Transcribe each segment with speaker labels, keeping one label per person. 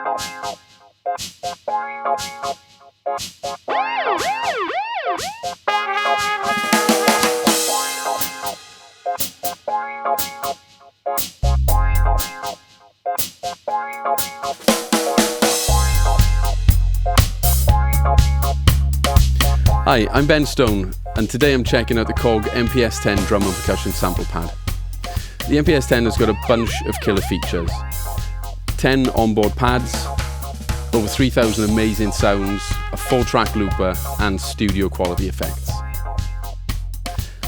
Speaker 1: Hi, I'm Ben Stone, and today I'm checking out the Korg MPS-10 drum and percussion sample pad. The MPS-10 has got a bunch of killer features. 10 onboard pads, over 3,000 amazing sounds, a 4-track looper, and studio quality effects.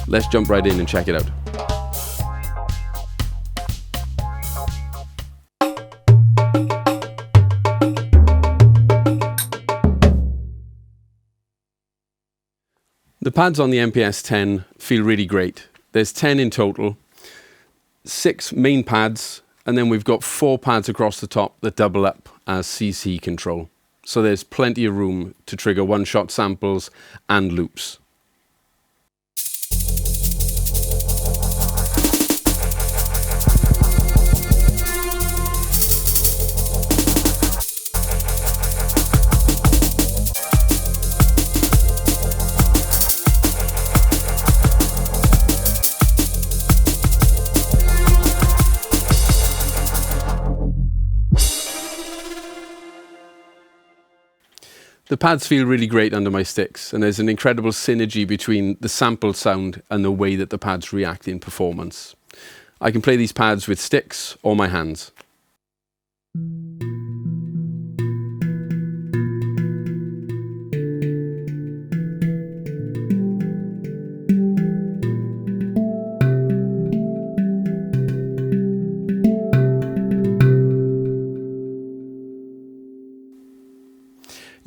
Speaker 1: Let's jump right in and check it out. The pads on the MPS-10 feel really great. There's 10 in total, 6 main pads, and then we've got 4 pads across the top that double up as CC control. So there's plenty of room to trigger one-shot samples and loops. The pads feel really great under my sticks, and there's an incredible synergy between the sampled sound and the way that the pads react in performance. I can play these pads with sticks or my hands.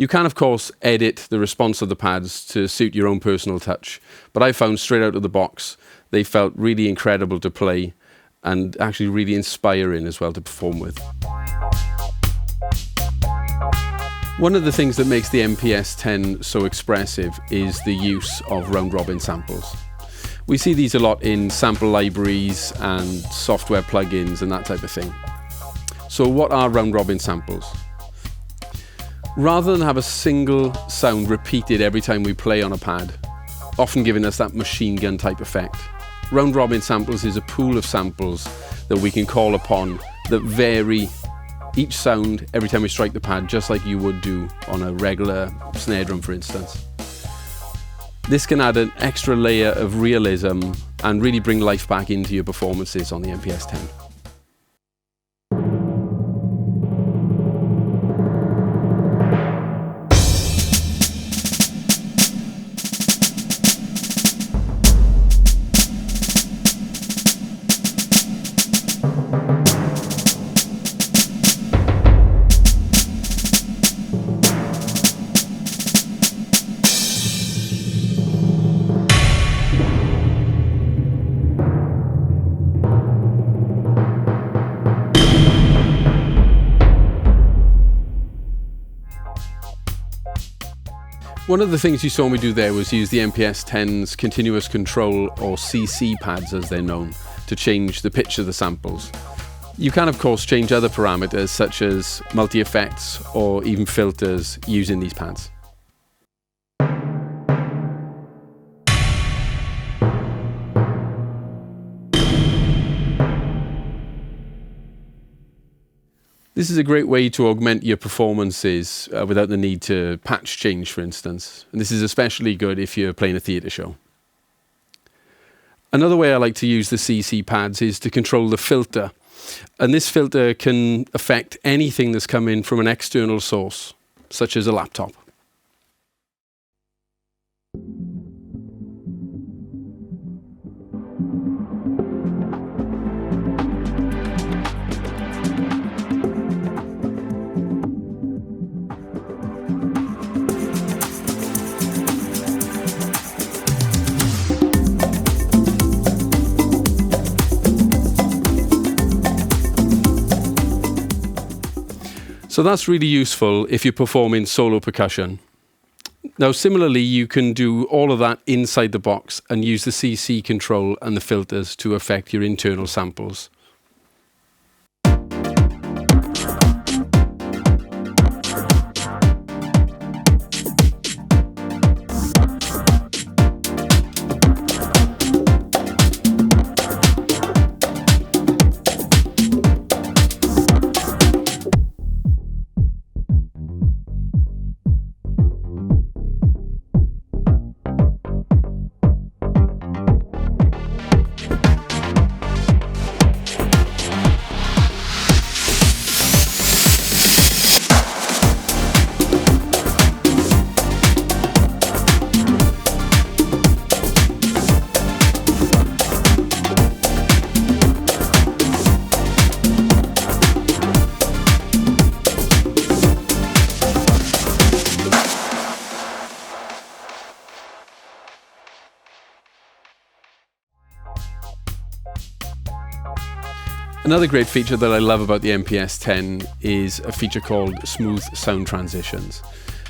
Speaker 1: You can, of course, edit the response of the pads to suit your own personal touch, but I found straight out of the box they felt really incredible to play and actually really inspiring as well to perform with. One of the things that makes the MPS-10 so expressive is the use of round-robin samples. We see these a lot in sample libraries and software plugins and that type of thing. So what are round-robin samples? Rather than have a single sound repeated every time we play on a pad, often giving us that machine gun type effect, round-robin samples is a pool of samples that we can call upon that vary each sound every time we strike the pad, just like you would do on a regular snare drum, for instance. This can add an extra layer of realism and really bring life back into your performances on the MPS-10. One of the things you saw me do there was use the MPS-10's continuous control, or CC pads as they're known, to change the pitch of the samples. You can of course change other parameters such as multi-effects or even filters using these pads. This is a great way to augment your performances without the need to patch change, for instance. And this is especially good if you're playing a theatre show. Another way I like to use the CC pads is to control the filter. And this filter can affect anything that's come in from an external source, such as a laptop. So that's really useful if you're performing solo percussion. Now similarly, you can do all of that inside the box and use the CC control and the filters to affect your internal samples. Another great feature that I love about the MPS-10 is a feature called smooth sound transitions.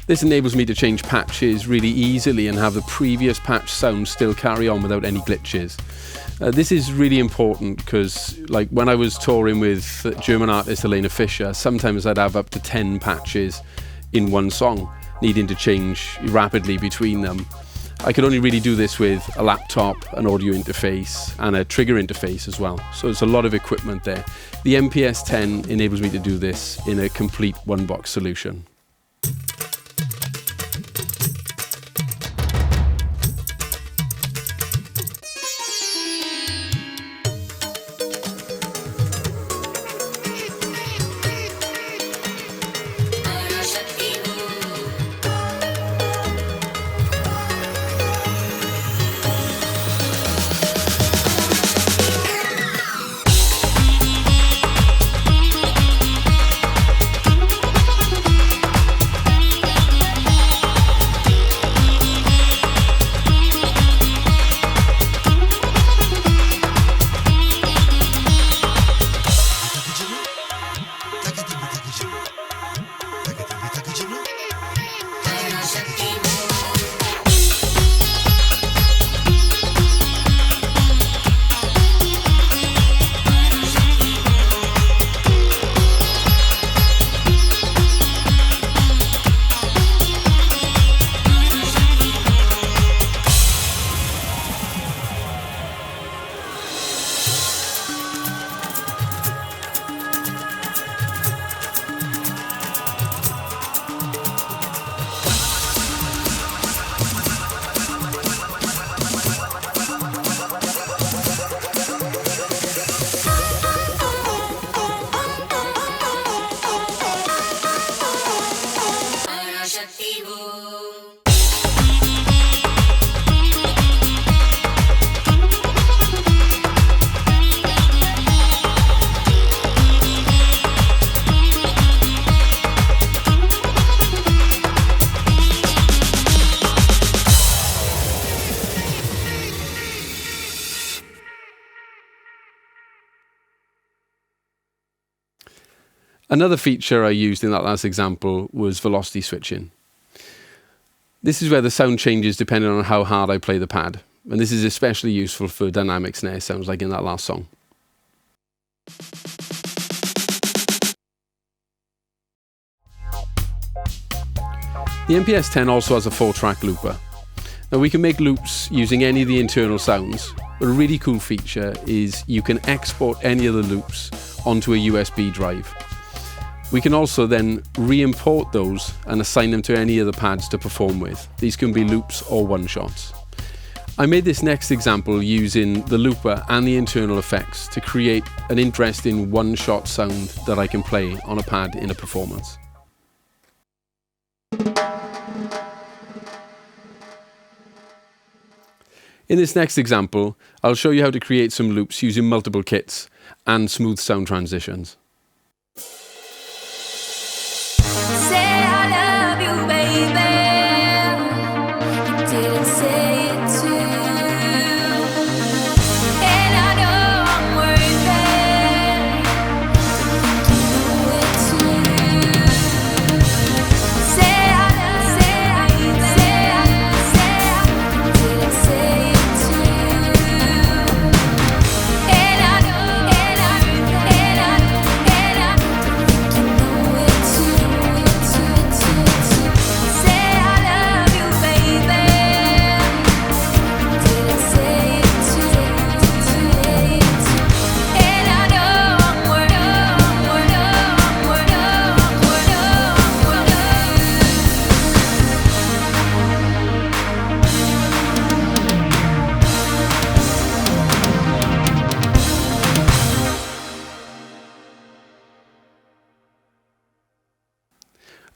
Speaker 1: This enables me to change patches really easily and have the previous patch sound still carry on without any glitches. This is really important because, like, when I was touring with German artist Helena Fischer, sometimes I'd have up to 10 patches in one song, needing to change rapidly between them. I could only really do this with a laptop, an audio interface, and a trigger interface as well. So it's a lot of equipment there. The MPS-10 enables me to do this in a complete one-box solution. Another feature I used in that last example was velocity switching. This is where the sound changes depending on how hard I play the pad, and this is especially useful for dynamic snare sounds like in that last song. The MPS-10 also has a 4-track looper. Now we can make loops using any of the internal sounds, but a really cool feature is you can export any of the loops onto a USB drive. We can also then re-import those and assign them to any of the pads to perform with. These can be loops or one-shots. I made this next example using the looper and the internal effects to create an interesting one-shot sound that I can play on a pad in a performance. In this next example, I'll show you how to create some loops using multiple kits and smooth sound transitions.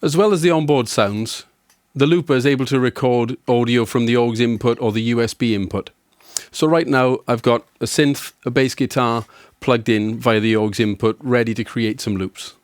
Speaker 1: As well as the onboard sounds, the looper is able to record audio from the aux input or the USB input. So right now I've got a synth, a bass guitar plugged in via the aux input, ready to create some loops.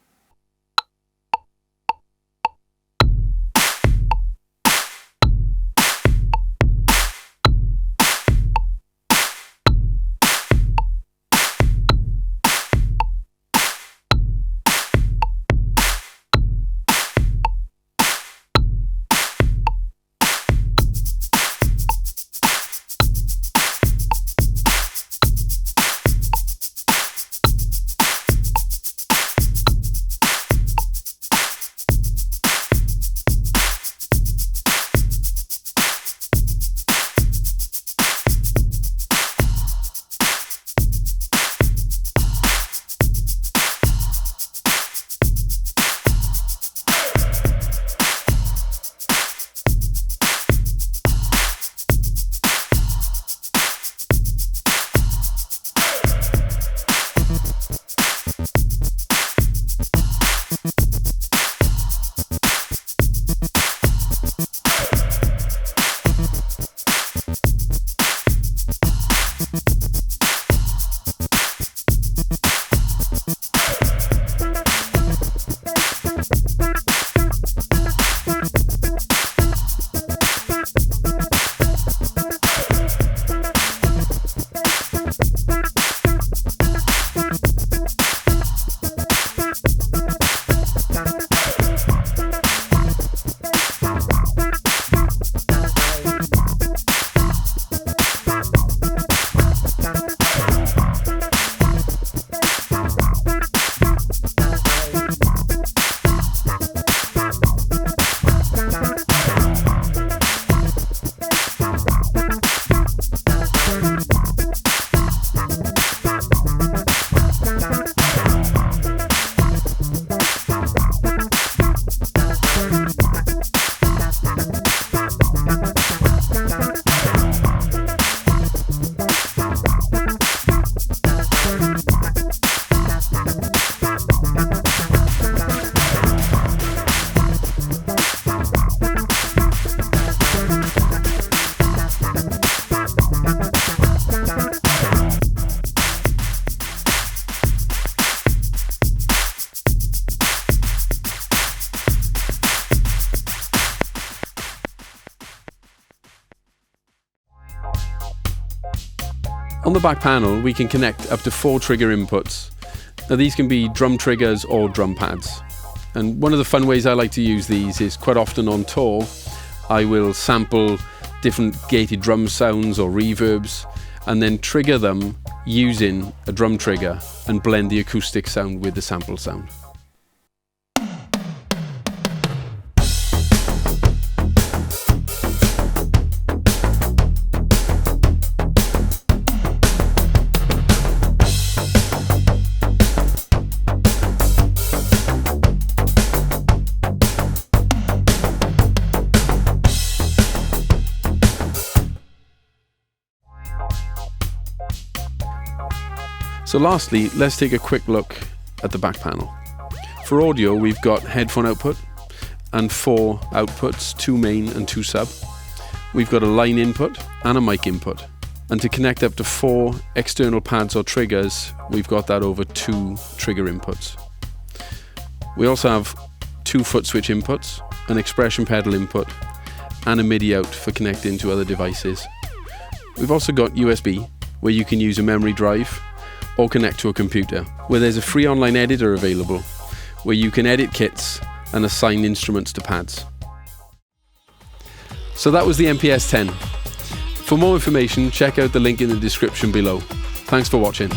Speaker 1: the back panel, we can connect up to 4 trigger inputs. Now these can be drum triggers or drum pads. And one of the fun ways I like to use these is quite often on tour, I will sample different gated drum sounds or reverbs and then trigger them using a drum trigger and blend the acoustic sound with the sample sound. So lastly, let's take a quick look at the back panel. For audio, we've got headphone output and 4 outputs, 2 main and 2 sub. We've got a line input and a mic input. And to connect up to 4 external pads or triggers, we've got that over 2 trigger inputs. We also have 2 foot switch inputs, an expression pedal input, and a MIDI out for connecting to other devices. We've also got USB, where you can use a memory drive or connect to a computer, where there's a free online editor available, where you can edit kits and assign instruments to pads. So that was the MPS-10. For more information, check out the link in the description below. Thanks for watching.